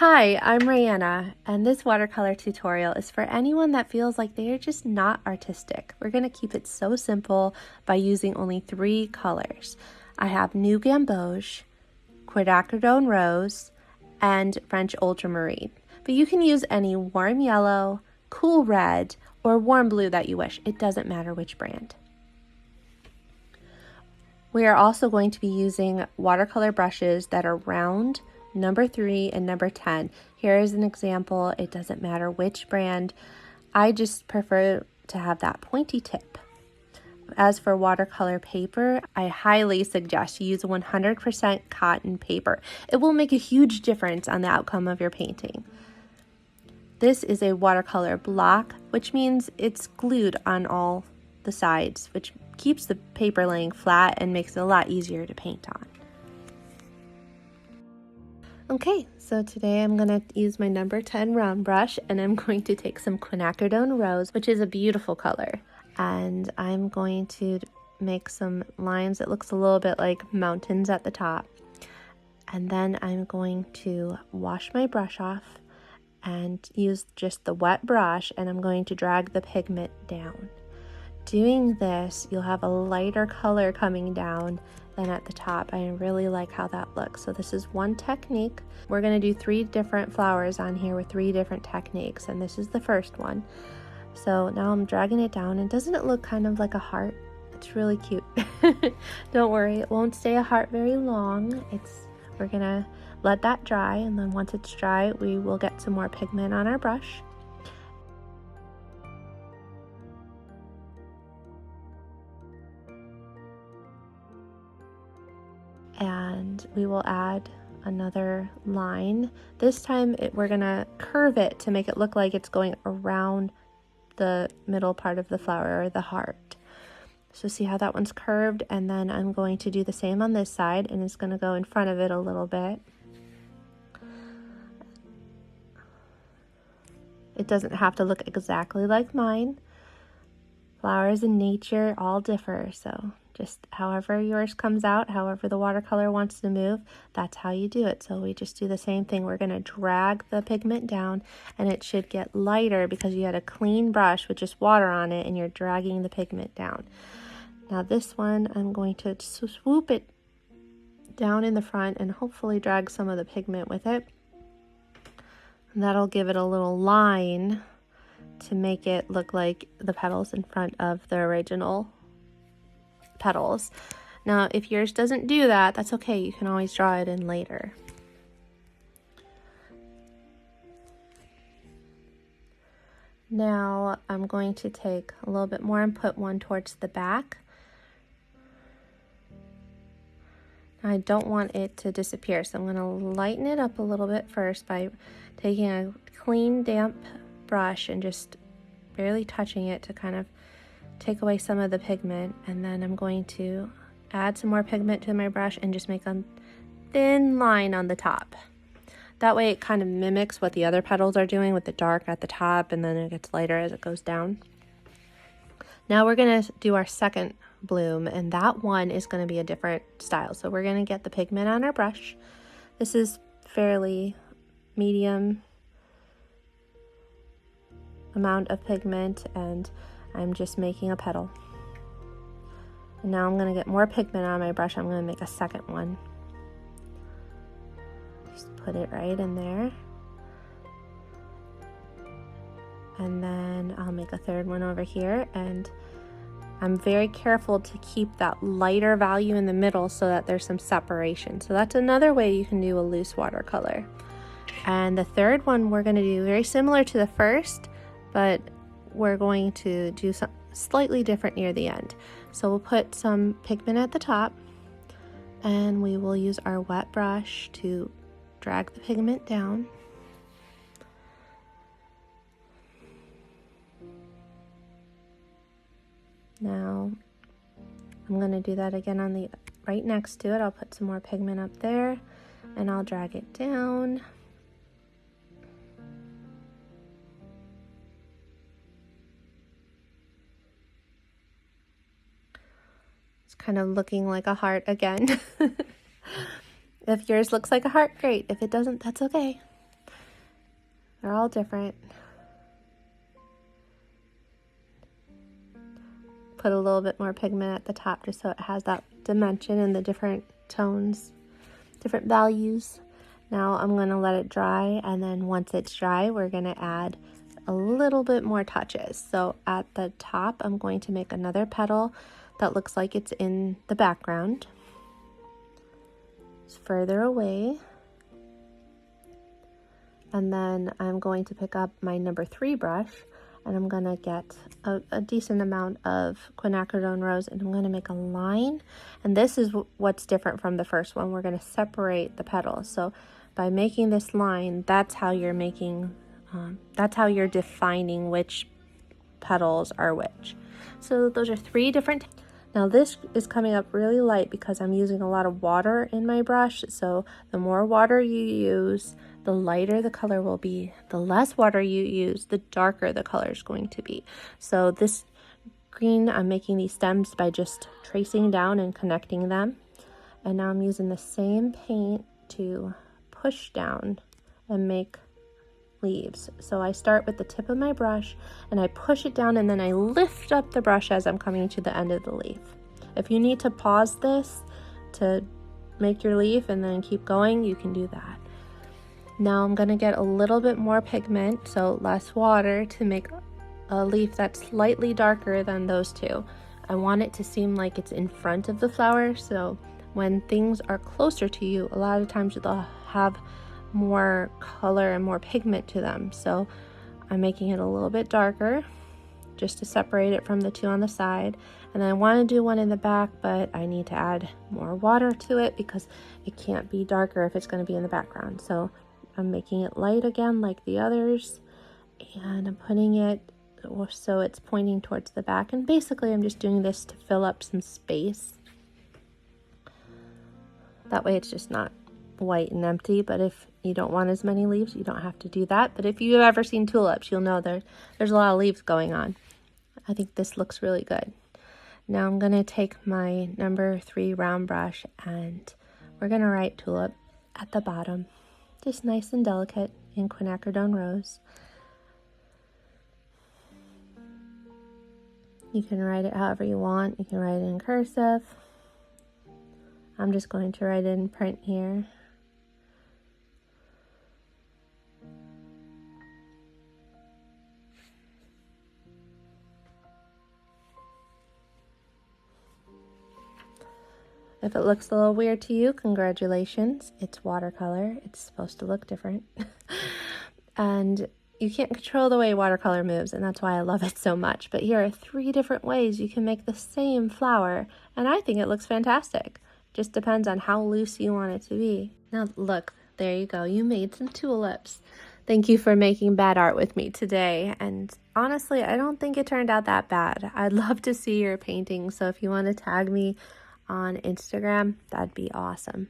Hi, I'm Raeanna, and this watercolor tutorial is for anyone that feels like they are just not artistic. We're going to keep it so simple by using only 3 colors. I have New Gamboge, Quinacridone Rose, and French Ultramarine. But you can use any warm yellow, cool red, or warm blue that you wish. It doesn't matter which brand. We are also going to be using watercolor brushes that are round, number 3 and number 10. Here is an example. It doesn't matter which brand. I just prefer to have that pointy tip. As for watercolor paper, I highly suggest you use 100% cotton paper. It will make a huge difference on the outcome of your painting. This is a watercolor block, which means it's glued on all the sides, which keeps the paper laying flat and makes it a lot easier to paint on. Okay, so today I'm going to use my number 10 round brush, and I'm going to take some Quinacridone Rose, which is a beautiful color, and I'm going to make some lines that looks a little bit like mountains at the top. And then I'm going to wash my brush off and use just the wet brush, and I'm going to drag the pigment down. Doing this, you'll have a lighter color coming down than at the top. I really like how that looks. So this is one technique. We're going to do 3 different flowers on here with 3 different techniques, and this is the first one. So now I'm dragging it down, and doesn't it look kind of like a heart? It's really cute. Don't worry, it won't stay a heart very long. We're gonna let that dry, and then once it's dry, we will get some more pigment on our brush. And we will add another line. This time we're gonna curve it to make it look like it's going around the middle part of the flower, or the heart. So see how that one's curved, and then I'm going to do the same on this side, and it's gonna go in front of it a little bit. It doesn't have to look exactly like mine. Flowers in nature all differ, so just however yours comes out, however the watercolor wants to move, that's how you do it. So we just do the same thing. We're going to drag the pigment down, and it should get lighter because you had a clean brush with just water on it, and you're dragging the pigment down. Now this one, I'm going to swoop it down in the front and hopefully drag some of the pigment with it. And that'll give it a little line to make it look like the petals in front of the original petals. Now if yours doesn't do that, that's okay, you can always draw it in later. Now I'm going to take a little bit more and put one towards the back. I don't want it to disappear, so I'm going to lighten it up a little bit first by taking a clean damp brush and just barely touching it to kind of take away some of the pigment, and then I'm going to add some more pigment to my brush and just make a thin line on the top. That way it kind of mimics what the other petals are doing with the dark at the top, and then it gets lighter as it goes down. Now we're going to do our second bloom, and that one is going to be a different style. So we're going to get the pigment on our brush. This is fairly medium amount of pigment, and I'm just making a petal. And now I'm going to get more pigment on my brush. I'm going to make a second one. Just put it right in there. And then I'll make a third one over here, and I'm very careful to keep that lighter value in the middle so that there's some separation. So that's another way you can do a loose watercolor. And the third one we're going to do very similar to the first, but we're going to do something slightly different near the end. So we'll put some pigment at the top, and we will use our wet brush to drag the pigment down. Now I'm going to do that again on the right next to it. I'll put some more pigment up there, and I'll drag it down. It's kind of looking like a heart again. If yours looks like a heart, great. If it doesn't, that's okay. They're all different. Put a little bit more pigment at the top just so it has that dimension and the different tones, different values. Now I'm going to let it dry, and then once it's dry, we're going to add a little bit more touches. So at the top, I'm going to make another petal that looks like it's in the background. It's further away. And then I'm going to pick up my number 3 brush, and I'm gonna get a decent amount of quinacridone rose, and I'm gonna make a line. And this is what's different from the first one. We're gonna separate the petals. So by making this line, that's how you're making, that's how you're defining which petals are which. So those are 3 different. Now this is coming up really light because I'm using a lot of water in my brush. So the more water you use, the lighter the color will be. The less water you use, the darker the color is going to be. So this green, I'm making these stems by just tracing down and connecting them. And now I'm using the same paint to push down and make leaves. So I start with the tip of my brush and I push it down, and then I lift up the brush as I'm coming to the end of the leaf. If you need to pause this to make your leaf and then keep going, you can do that. Now I'm going to get a little bit more pigment, so less water, to make a leaf that's slightly darker than those 2. I want it to seem like it's in front of the flower, so when things are closer to you, a lot of times they'll have more color and more pigment to them. So I'm making it a little bit darker just to separate it from the 2 on the side. And I want to do one in the back, but I need to add more water to it because it can't be darker if it's going to be in the background. So I'm making it light again like the others, and I'm putting it so it's pointing towards the back. And basically I'm just doing this to fill up some space. That way it's just not white and empty. But if you don't want as many leaves, you don't have to do that. But if you've ever seen tulips, you'll know there's a lot of leaves going on. I think this looks really good. Now I'm going to take my number 3 round brush, and we're going to write tulip at the bottom, just nice and delicate in quinacridone rose. You can write it however you want. You can write it in cursive. I'm just going to write it in print here. If it looks a little weird to you, congratulations. It's watercolor. It's supposed to look different. And you can't control the way watercolor moves, and that's why I love it so much. But here are 3 different ways you can make the same flower, and I think it looks fantastic. Just depends on how loose you want it to be. Now look, there you go. You made some tulips. Thank you for making bad art with me today. And honestly, I don't think it turned out that bad. I'd love to see your painting, so if you want to tag me on Instagram, that'd be awesome.